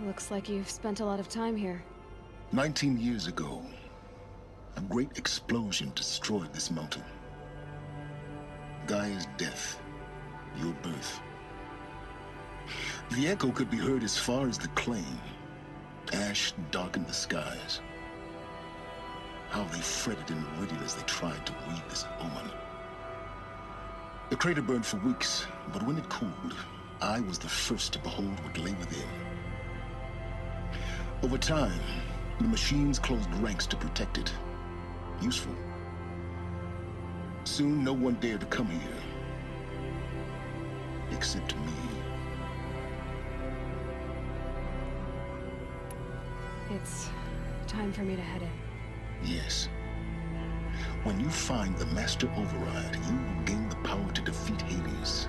Looks like you've spent a lot of time here. 19 years ago, a great explosion destroyed this mountain. Gaia's death, your birth. The echo could be heard as far as the claim. Ash darkened the skies. How they fretted in Meridian as they tried to read this omen. The crater burned for weeks, but when it cooled, I was the first to behold what lay within. Over time, the machines closed ranks to protect it. Useful. Soon, no one dared to come here. Except me. It's time for me to head in. Yes. When you find the Master Override, you will gain the power to defeat Hades.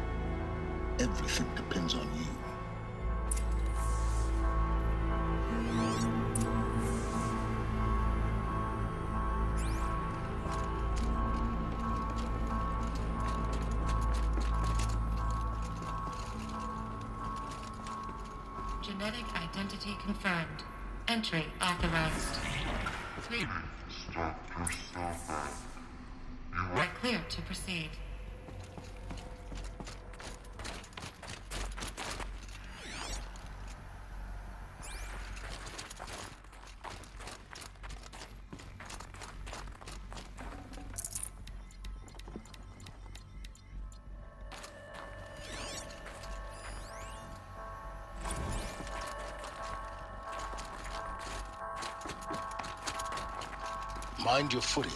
Everything depends on you. Genetic identity confirmed. Entry authorized. Please stop yourself. You are clear to proceed. Mind your footing.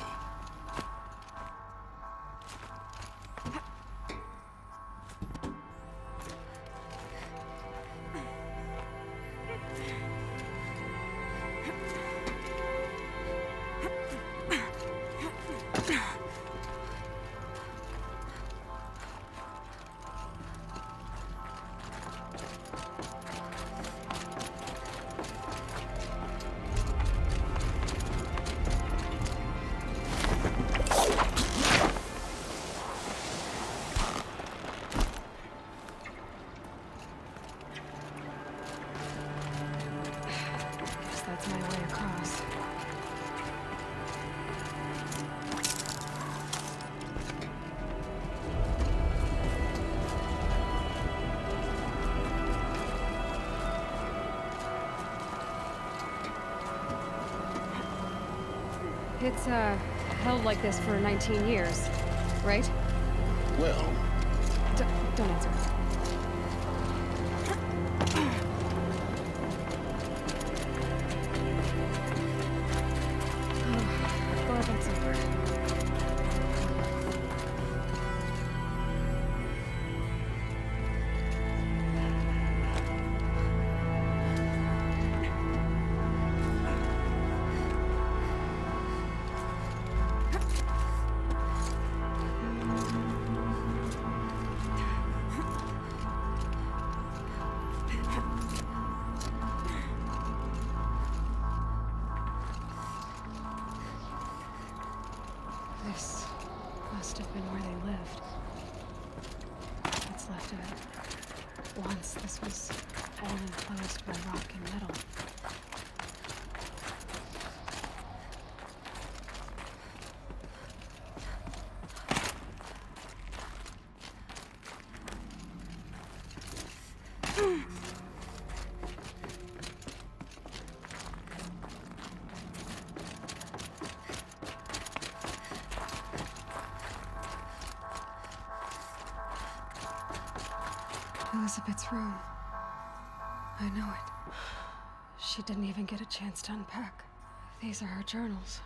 That's my way across. It's, held like this for 19 years, right? Well, Don't answer. Glad that's over. This must have been where they lived. What's left of it. Once this was all enclosed by rock and metal. Elizabeth's room. I know it. She didn't even get a chance to unpack. These are her journals.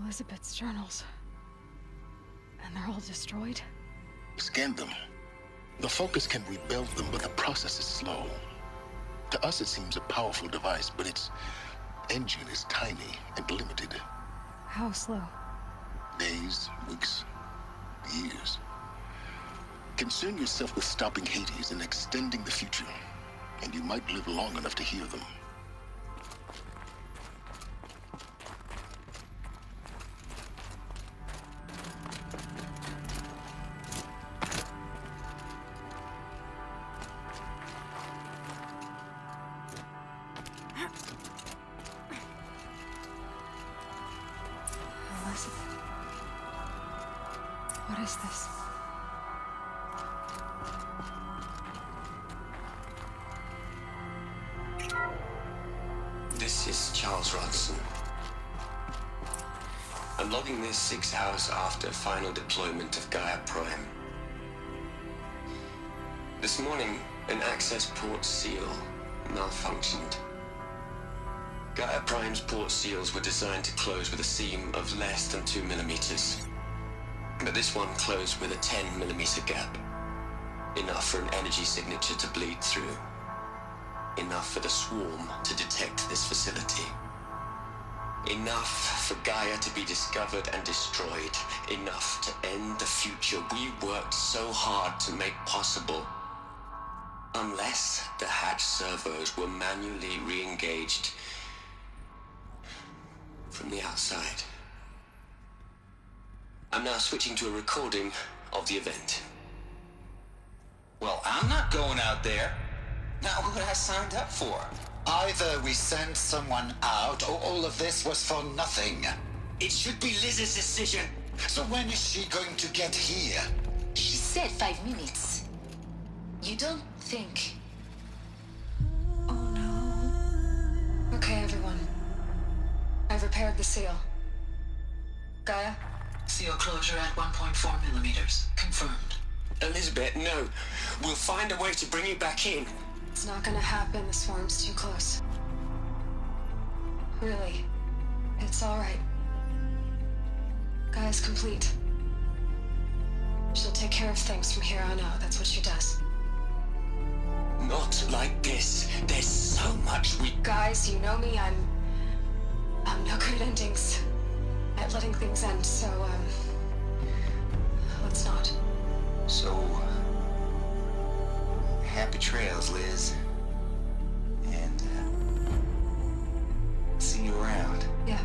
Elizabeth's journals. And they're all destroyed? scan them. The Focus can rebuild them, but the process is slow. To us, it seems a powerful device, but its engine is tiny and limited. How slow? Days, weeks, years. Concern yourself with stopping Hades and extending the future, and you might live long enough to hear them. What is this? This is Charles Ronson. I'm logging this 6 hours after final deployment of Gaia Prime. This morning, an access port seal malfunctioned. Gaia Prime's port seals were designed to close with a seam of less than 2 millimeters. But this one closed with a 10 millimeter gap. Enough for an energy signature to bleed through. Enough for the swarm to detect this facility. Enough for Gaia to be discovered and destroyed. Enough to end the future we worked so hard to make possible. Unless the hatch servos were manually re-engaged from the outside. I'm now switching to a recording of the event. Well, I'm not going out there. Not what I signed up for. Either we sent someone out, or all of this was for nothing. It should be Liz's decision. So when is she going to get here? She said 5 minutes. You don't think... Oh no. Okay, everyone. I've repaired the seal. Gaia? Seal closure at 1.4 millimeters. Confirmed. Elizabeth, no. We'll find a way to bring you back in. It's not gonna happen. The swarm's too close. Really. It's alright. Gaia's complete. She'll take care of things from here on out. That's what she does. Not like this. There's so much we... Guys, you know me. I'm no good at endings. At letting things end, so, let's not. So, happy trails, Liz. And, see you around. Yeah.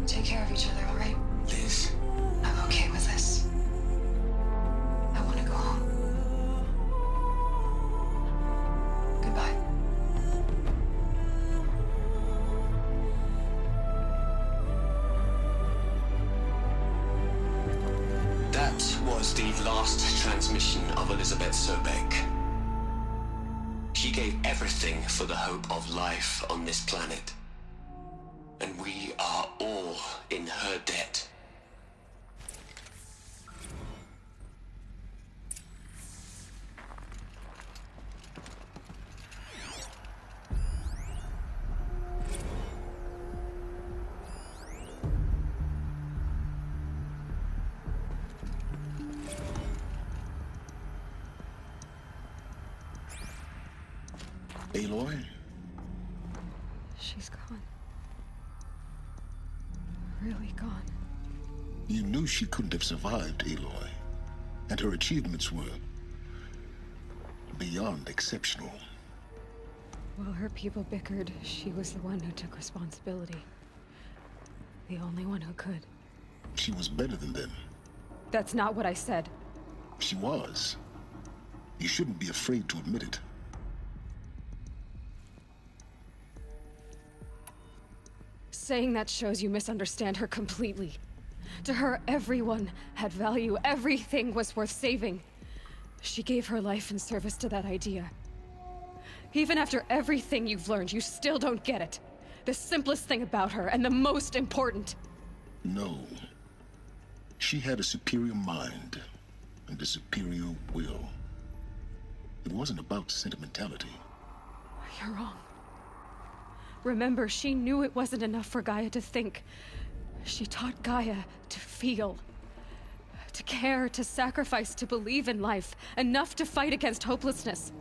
Take care of each other, alright? Liz, I'm okay with this. I want to go home. Goodbye. that was the last transmission of Elizabeth Sobek. She gave everything for the hope of life on this planet. And we are all in her debt. Aloy? She's gone. Really gone. You knew she couldn't have survived, Aloy. And her achievements were beyond exceptional. While her people bickered, she was the one who took responsibility. The only one who could. She was better than them. That's not what I said. She was. You shouldn't be afraid to admit it. Saying that shows you misunderstand her completely. To her, everyone had value. Everything was worth saving. She gave her life in service to that idea. Even after everything you've learned, you still don't get it. The simplest thing about her, and the most important. No. She had a superior mind and a superior will. It wasn't about sentimentality. You're wrong. Remember, she knew it wasn't enough for Gaia to think. She taught Gaia to feel. To care, to sacrifice, to believe in life. Enough to fight against hopelessness.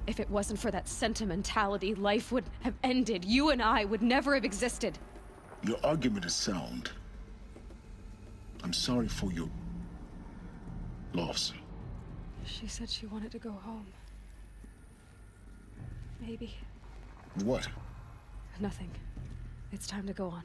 If it wasn't for that sentimentality, life would have ended. You and I would never have existed. Your argument is sound. I'm sorry for your loss. She said she wanted to go home. Maybe. What? Nothing. It's time to go on.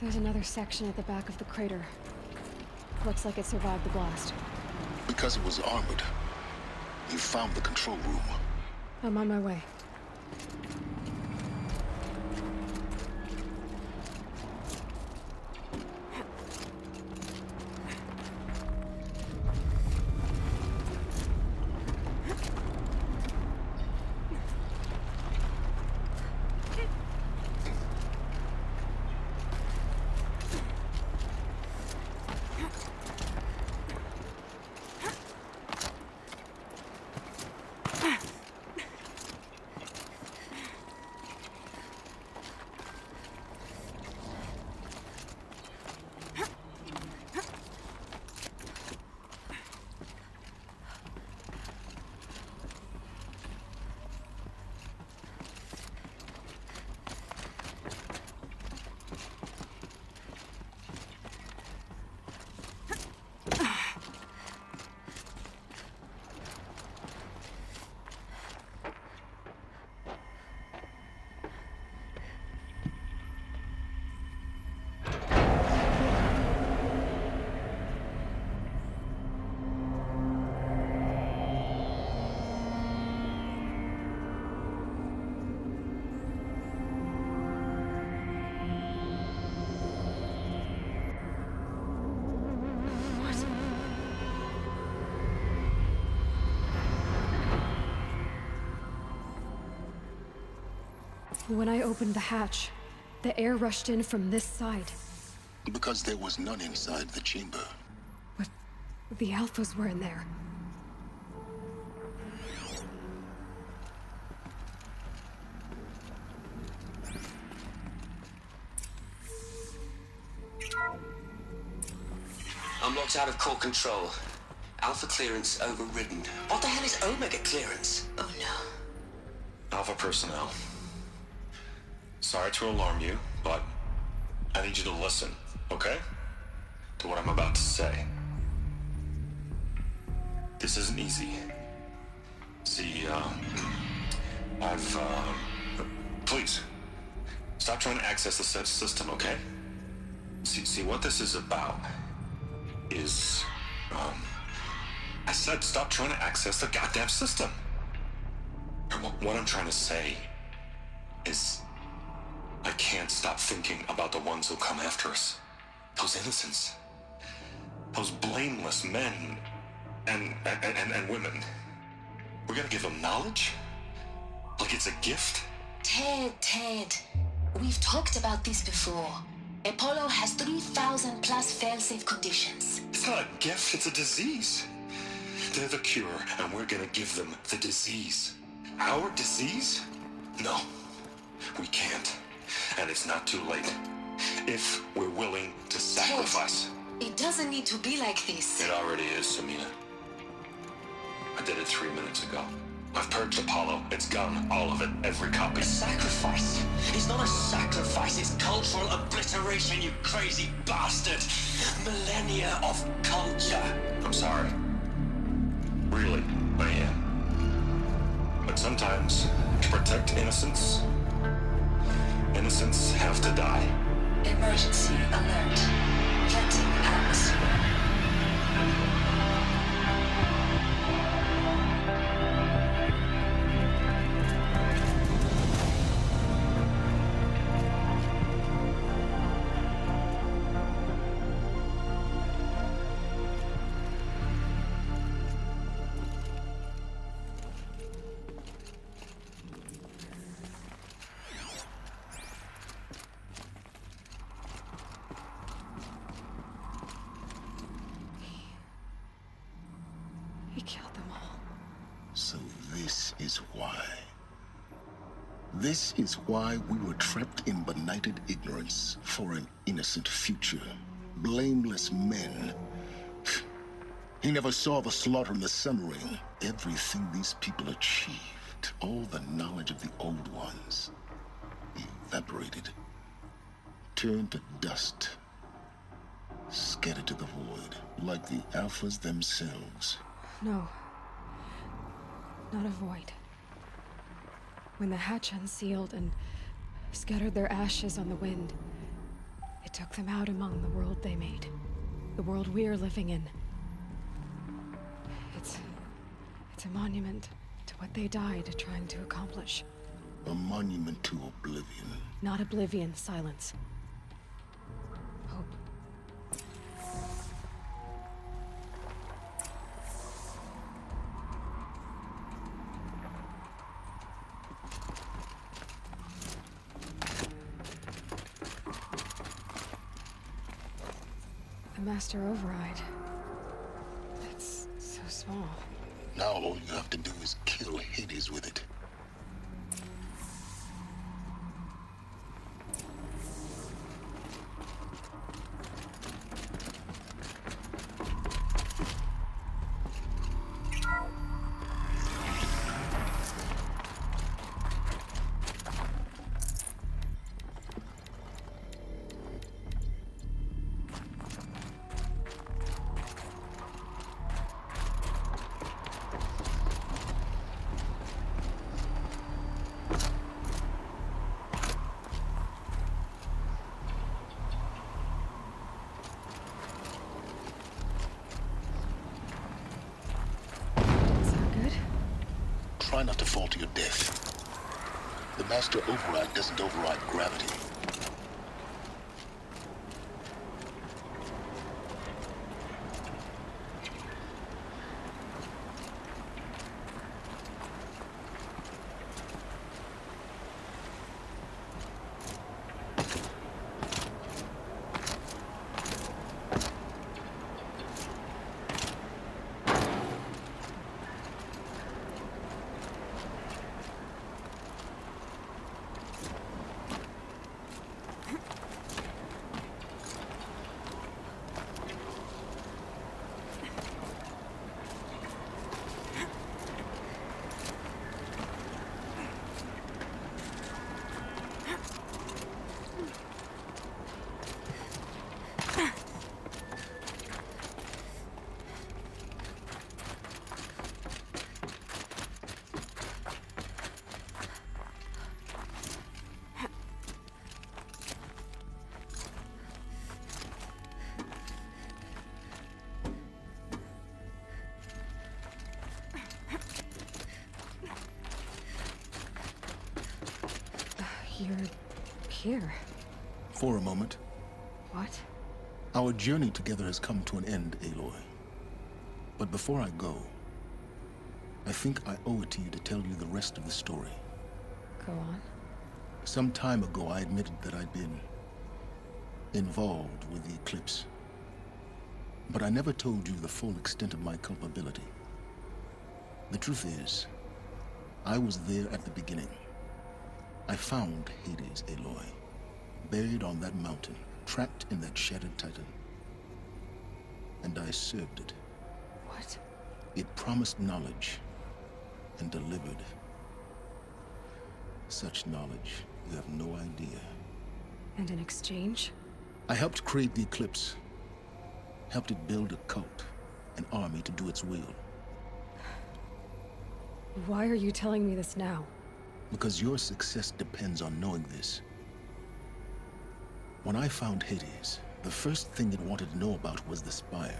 There's another section at the back of the crater. Looks like it survived the blast. Because it was armored. You found the control room. I'm on my way. When I opened the hatch, the air rushed in from this side. Because there was none inside the chamber. But the Alphas were in there. I'm locked out of core control. Alpha clearance overridden. What the hell is Omega clearance? Oh no. Alpha personnel. Sorry to alarm you, but I need you to listen, okay? To what I'm about to say. This isn't easy. See, please, stop trying to access the system, okay? See, what this is about is, I said stop trying to access the goddamn system. And what I'm trying to say is, I can't stop thinking about the ones who come after us. Those innocents. Those blameless men and women. We're gonna give them knowledge? Like it's a gift? Ted. We've talked about this before. Apollo has 3,000 plus fail-safe conditions. It's not a gift, it's a disease. They're the cure, and we're gonna give them the disease. Our disease? No, we can't. And it's not too late. If we're willing to sacrifice. Ted, it doesn't need to be like this. It already is, Samina. I did it 3 minutes ago. I've purged Apollo. It's gone. All of it. Every copy. A sacrifice? It's not a sacrifice, it's cultural obliteration, you crazy bastard! Millennia of culture! I'm sorry. Really, I am. But sometimes, to protect innocence, innocents have to die. Emergency alert. Venting atmosphere. He killed them all. So this is why. This is why we were trapped in benighted ignorance for an innocent future. Blameless men. He never saw the slaughter in the Sun Ring. Everything these people achieved, all the knowledge of the old ones, evaporated, turned to dust, scattered to the void, like the Alphas themselves. No. Not a void. When the hatch unsealed and scattered their ashes on the wind, It took them out among the world they made. The world we're living in. It's a monument to what they died trying to accomplish. A monument to oblivion. Not oblivion, silence. Hope. The Master Override. It's so small. Now all you have to do is kill Hades with it. Try not to fall to your death. The Master Override doesn't override gravity. You're here. For a moment. What? Our journey together has come to an end, Aloy. But before I go, I think I owe it to you to tell you the rest of the story. Go on. Some time ago, I admitted that I'd been involved with the Eclipse. But I never told you the full extent of my culpability. The truth is, I was there at the beginning. I found Hades, Aloy, buried on that mountain, trapped in that shattered titan. And I served it. What? It promised knowledge and delivered. Such knowledge, you have no idea. And in exchange? I helped create the Eclipse. Helped it build a cult, an army to do its will. Why are you telling me this now? Because your success depends on knowing this. When I found Hades, the first thing it wanted to know about was the Spire.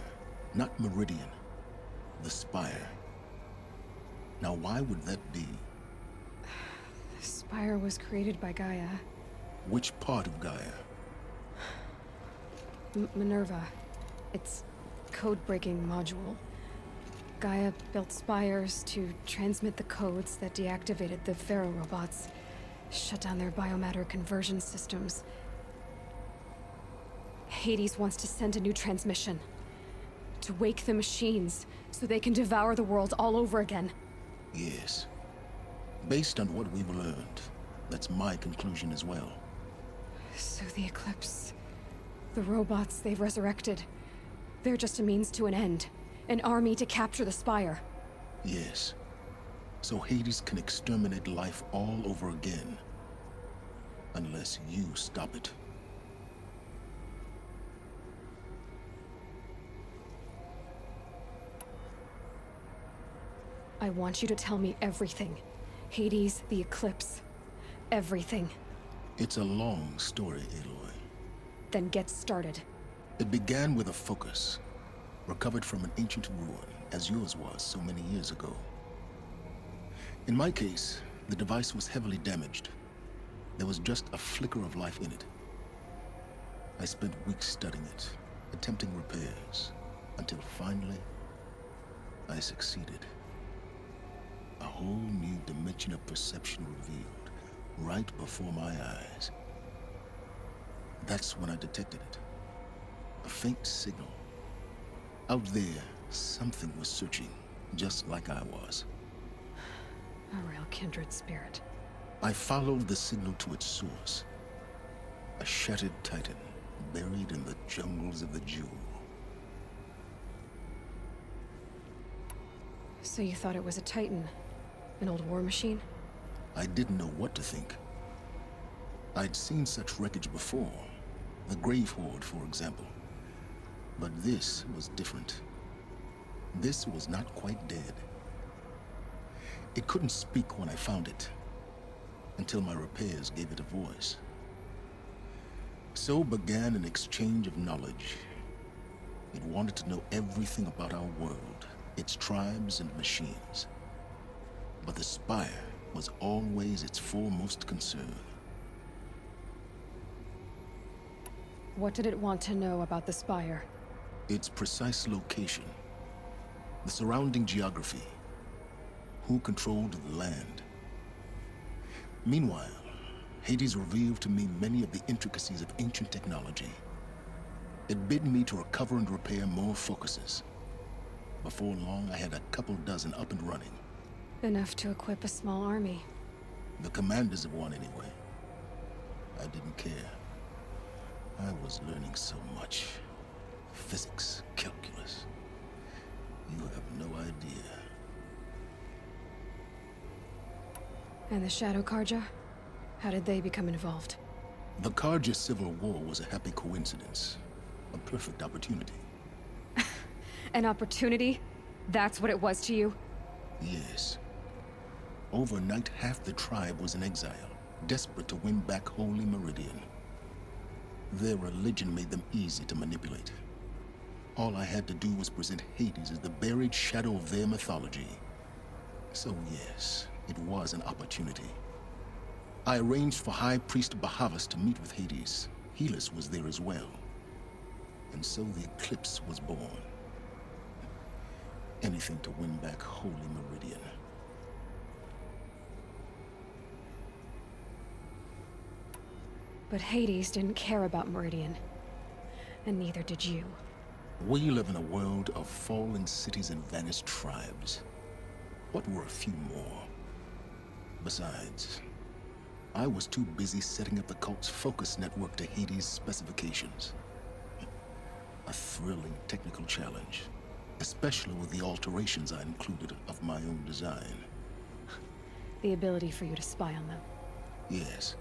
Not Meridian. The Spire. Now why would that be? The Spire was created by Gaia. Which part of Gaia? Minerva. Its code-breaking module. Gaia built spires to transmit the codes that deactivated the Pharaoh robots, shut down their biomatter conversion systems. Hades wants to send a new transmission. To wake the machines, so they can devour the world all over again. Yes. Based on what we've learned, that's my conclusion as well. So the Eclipse... the robots they've resurrected... they're just a means to an end. An army to capture the Spire. Yes. So Hades can exterminate life all over again. Unless you stop it. I want you to tell me everything. Hades, the Eclipse. Everything. It's a long story, Aloy. Then get started. It began with a focus, recovered from an ancient ruin, as yours was so many years ago. In my case, the device was heavily damaged. There was just a flicker of life in it. I spent weeks studying it, attempting repairs, until finally, I succeeded. A whole new dimension of perception revealed, right before my eyes. That's when I detected it. A faint signal. Out there, something was searching, just like I was. A real kindred spirit. I followed the signal to its source. A shattered titan, buried in the jungles of the Jewel. So you thought it was a Titan? An old war machine? I didn't know what to think. I'd seen such wreckage before. The Grave Horde, for example. But this was different. This was not quite dead. It couldn't speak when I found it, until my repairs gave it a voice. So began an exchange of knowledge. It wanted to know everything about our world, its tribes and machines. But the Spire was always its foremost concern. What did it want to know about the Spire? Its precise location, the surrounding geography, who controlled the land. Meanwhile, Hades revealed to me many of the intricacies of ancient technology. It bid me to recover and repair more focuses. Before long, I had a couple dozen up and running. Enough to equip a small army. The commanders of one, anyway. I didn't care. I was learning so much. Physics, calculus. You have no idea. And the Shadow Karja? How did they become involved? The Karja Civil War was a happy coincidence. A perfect opportunity. An opportunity? That's what it was to you? Yes. Overnight, half the tribe was in exile, desperate to win back Holy Meridian. Their religion made them easy to manipulate. All I had to do was present Hades as the buried shadow of their mythology. So yes, it was an opportunity. I arranged for High Priest Bahavas to meet with Hades. Helis was there as well. And so the Eclipse was born. Anything to win back Holy Meridian. But Hades didn't care about Meridian. And neither did you. We live in a world of fallen cities and vanished tribes. What were a few more? Besides, I was too busy setting up the cult's focus network to Hades' specifications. A thrilling technical challenge, especially with the alterations I included of my own design. The ability for you to spy on them. Yes.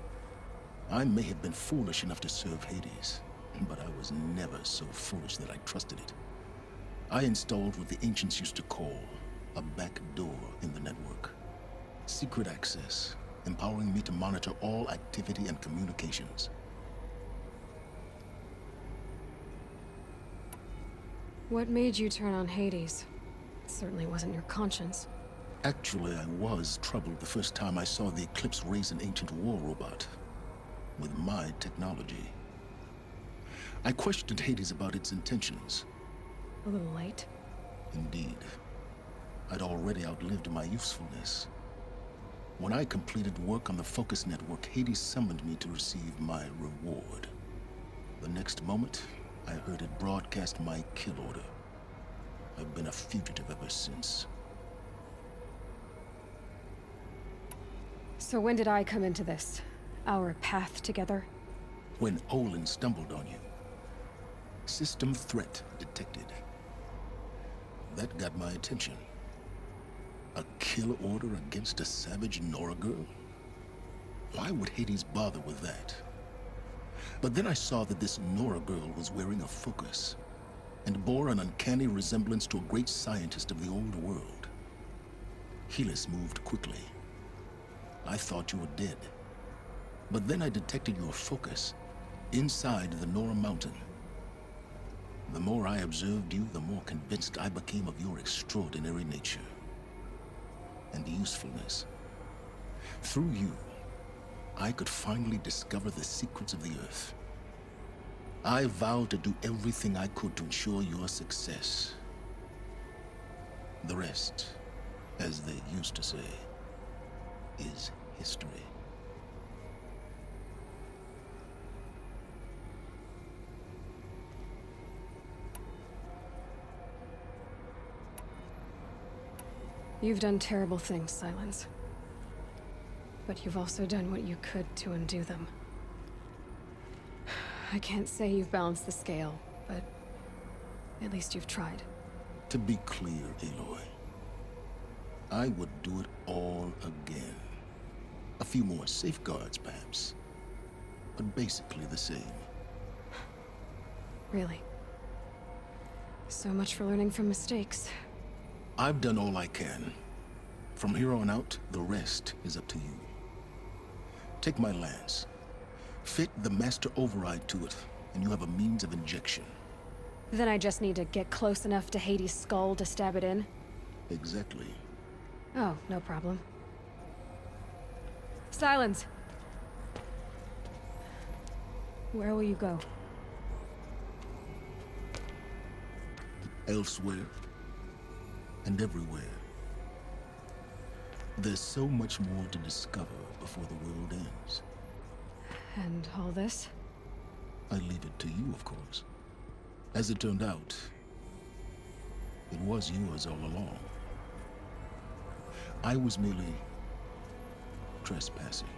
I may have been foolish enough to serve Hades, but I was never so foolish that I trusted it. I installed what the ancients used to call a back door in the network. Secret access, empowering me to monitor all activity and communications. What made you turn on Hades? It certainly wasn't your conscience. Actually, I was troubled the first time I saw the Eclipse raise an ancient war robot. With my technology. I questioned Hades about its intentions. A little late. Indeed. I'd already outlived my usefulness. When I completed work on the Focus Network, Hades summoned me to receive my reward. The next moment, I heard it broadcast my kill order. I've been a fugitive ever since. So when did I come into this? Our path together? When Olin stumbled on you. System threat detected. That got my attention. A kill order against a savage Nora girl? Why would Hades bother with that? But then I saw that this Nora girl was wearing a focus, and bore an uncanny resemblance to a great scientist of the old world. Helis moved quickly. I thought you were dead. But then I detected your focus. inside the Nora Mountain. The more I observed you, the more convinced I became of your extraordinary nature and usefulness. Through you, I could finally discover the secrets of the Earth. I vowed to do everything I could to ensure your success. The rest, as they used to say, is history. You've done terrible things, Silence. But you've also done what you could to undo them. I can't say you've balanced the scale, but at least you've tried. To be clear, Aloy, I would do it all again. A few more safeguards, perhaps, but basically the same. Really. So much for learning from mistakes. I've done all I can. From here on out, the rest is up to you. Take my lance. Fit the Master Override to it, and you have a means of injection. Then I just need to get close enough to Hades' skull to stab it in? Exactly. Oh, no problem. Silence! Where will you go? Elsewhere. And everywhere. There's so much more to discover before the world ends. And all this? I leave it to you, of course. As it turned out, it was yours all along. I was merely trespassing.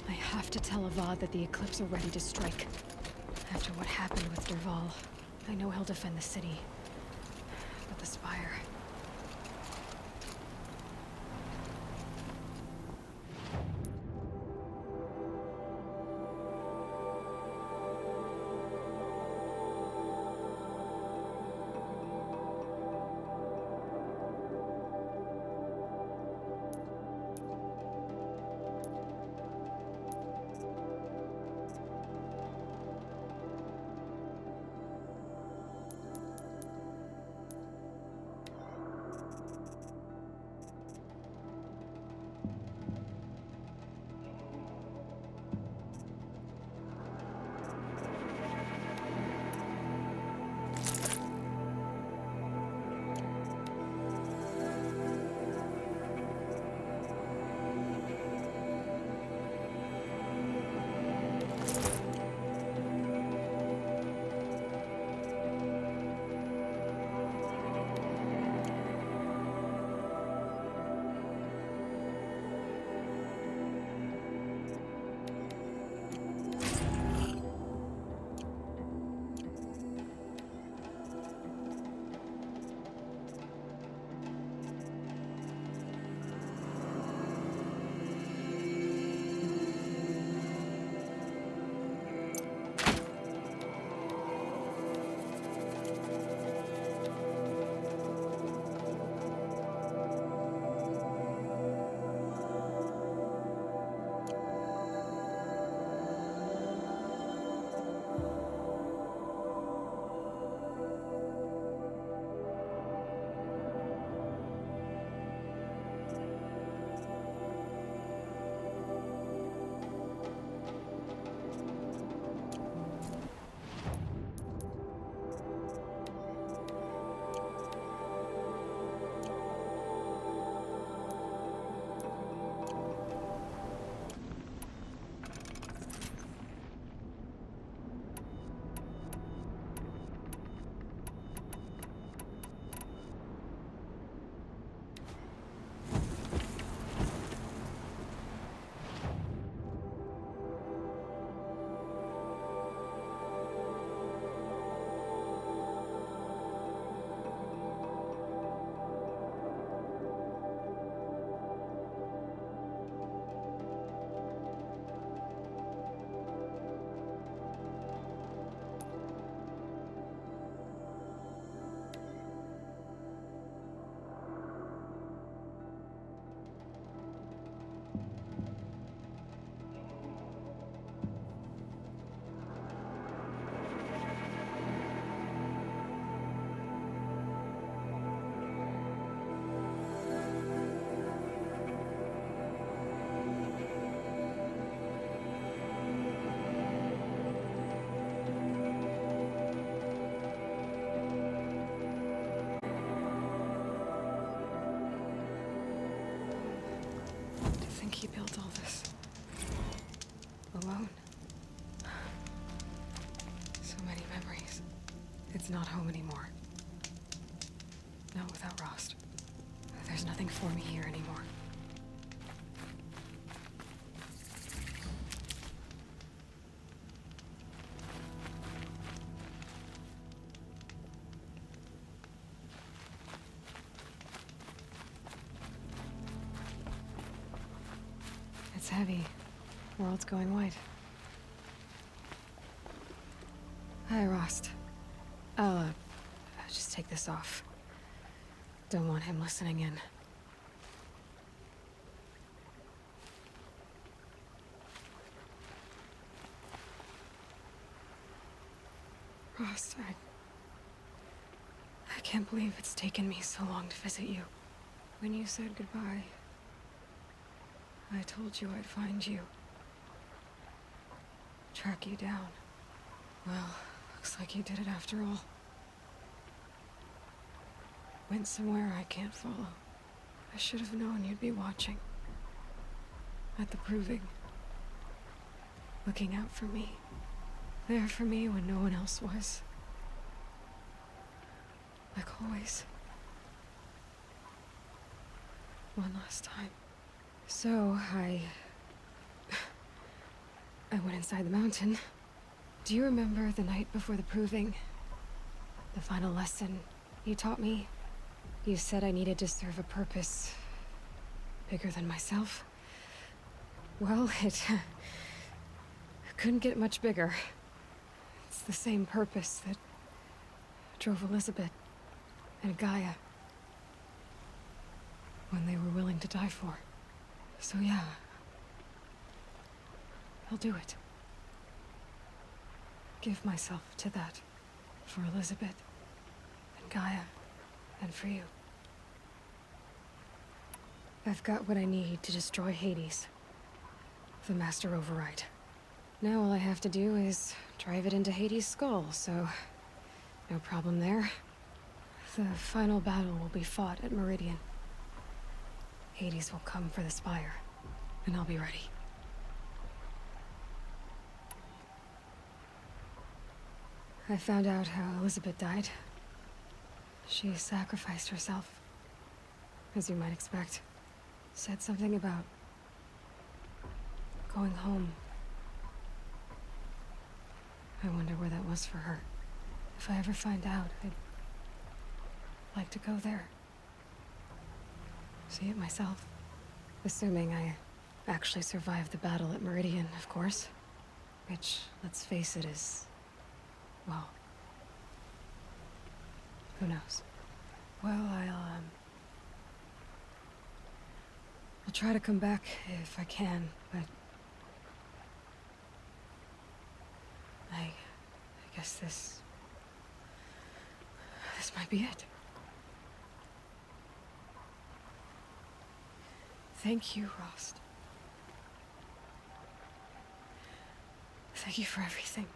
I have to tell Avad that the Eclipse are ready to strike. After what happened with Dervahl, I know he'll defend the city. But the Spire... think he built all this. Alone. So many memories. It's not home anymore. Not without Rost. There's nothing for me here anymore. It's heavy. World's going white. Hi, Rost. I'll just take this off. Don't want him listening in. Rost, I can't believe it's taken me so long to visit you. When you said goodbye, I told you I'd find you. Track you down. Well, looks like you did it after all. Went somewhere I can't follow. I should have known you'd be watching. At the Proving. Looking out for me. There for me when no one else was. Like always. One last time. So, I went inside the mountain. Do you remember the night before the Proving? The final lesson you taught me? You said I needed to serve a purpose bigger than myself. Well, it couldn't get much bigger. It's the same purpose that drove Elizabeth and Gaia when they were willing to die for. So yeah, I'll do it. Give myself to that for Elizabeth and Gaia and for you. I've got what I need to destroy Hades. The Master Override. Now all I have to do is drive it into Hades' skull, so no problem there. The final battle will be fought at Meridian. Hades will come for the Spire, and I'll be ready. I found out how Elizabeth died. She sacrificed herself, as you might expect. Said something about going home. I wonder where that was for her. If I ever find out, I'd like to go there. See it myself. Assuming I actually survived the battle at Meridian, of course. Which, let's face it, is... well... who knows? Well, I'll try to come back if I can, but... I guess this might be it. Thank you, Rost. Thank you for everything.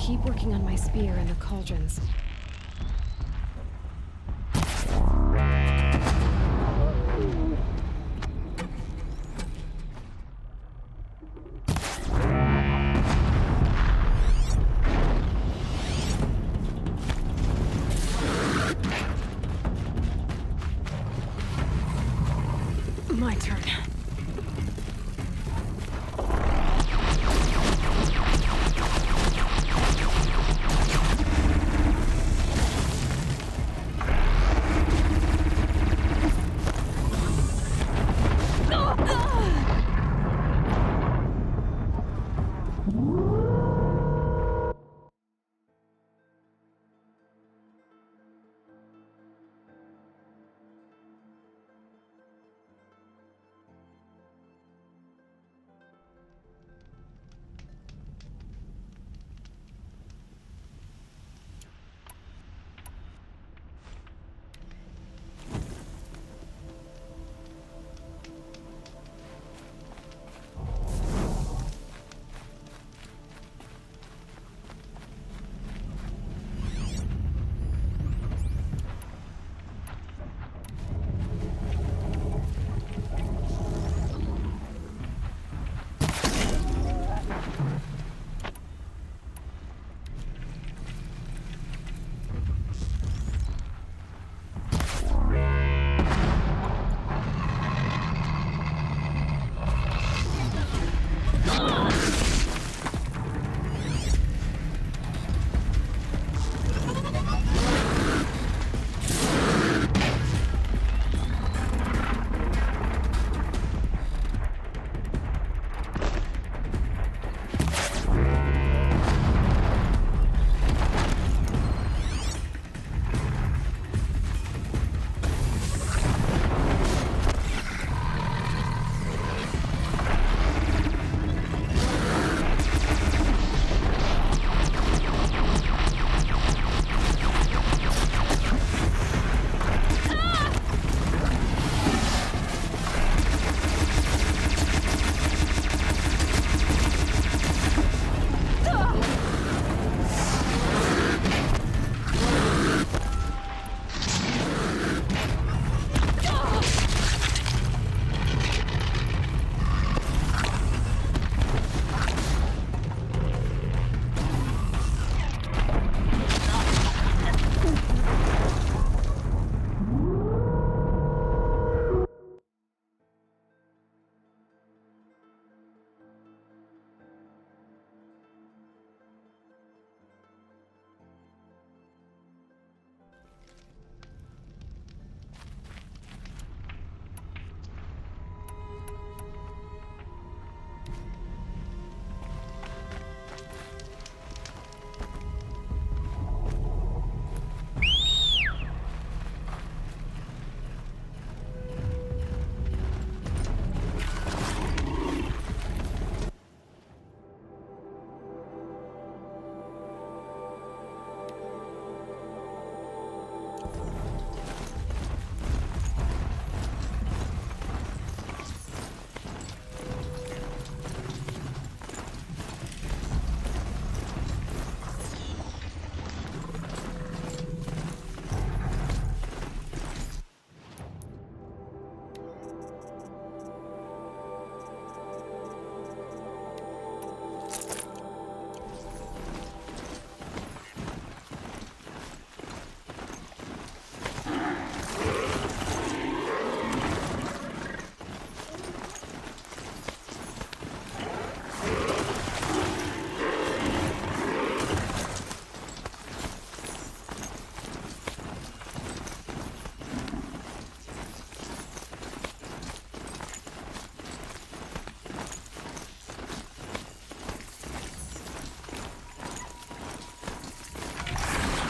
keep working on my spear and the cauldrons. My turn.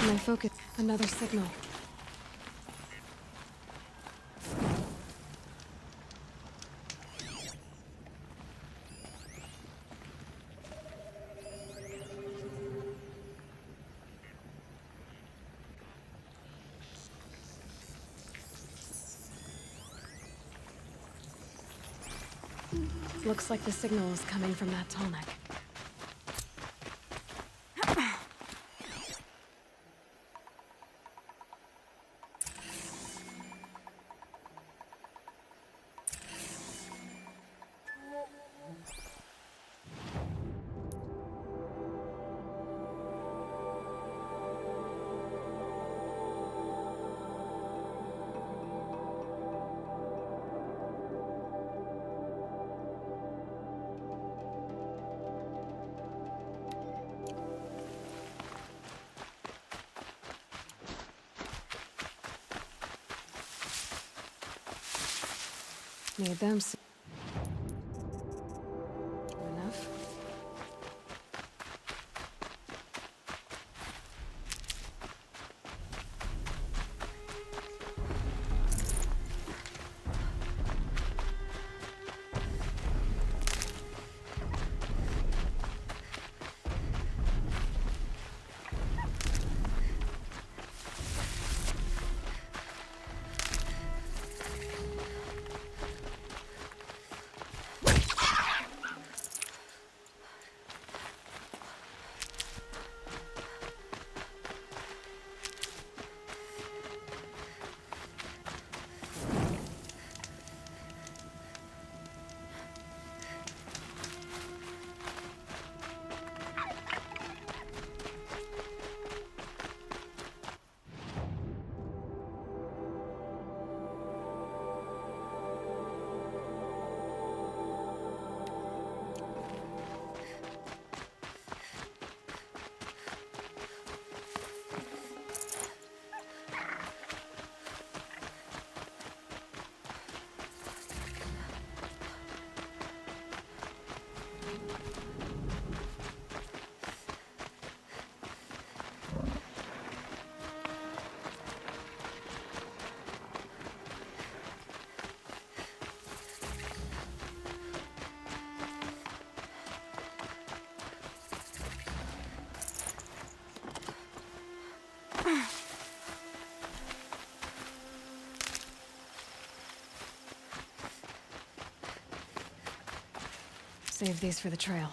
My focus. Another signal. Looks like the signal is coming from that tall neck. Need them. Enough. Save these for the trail.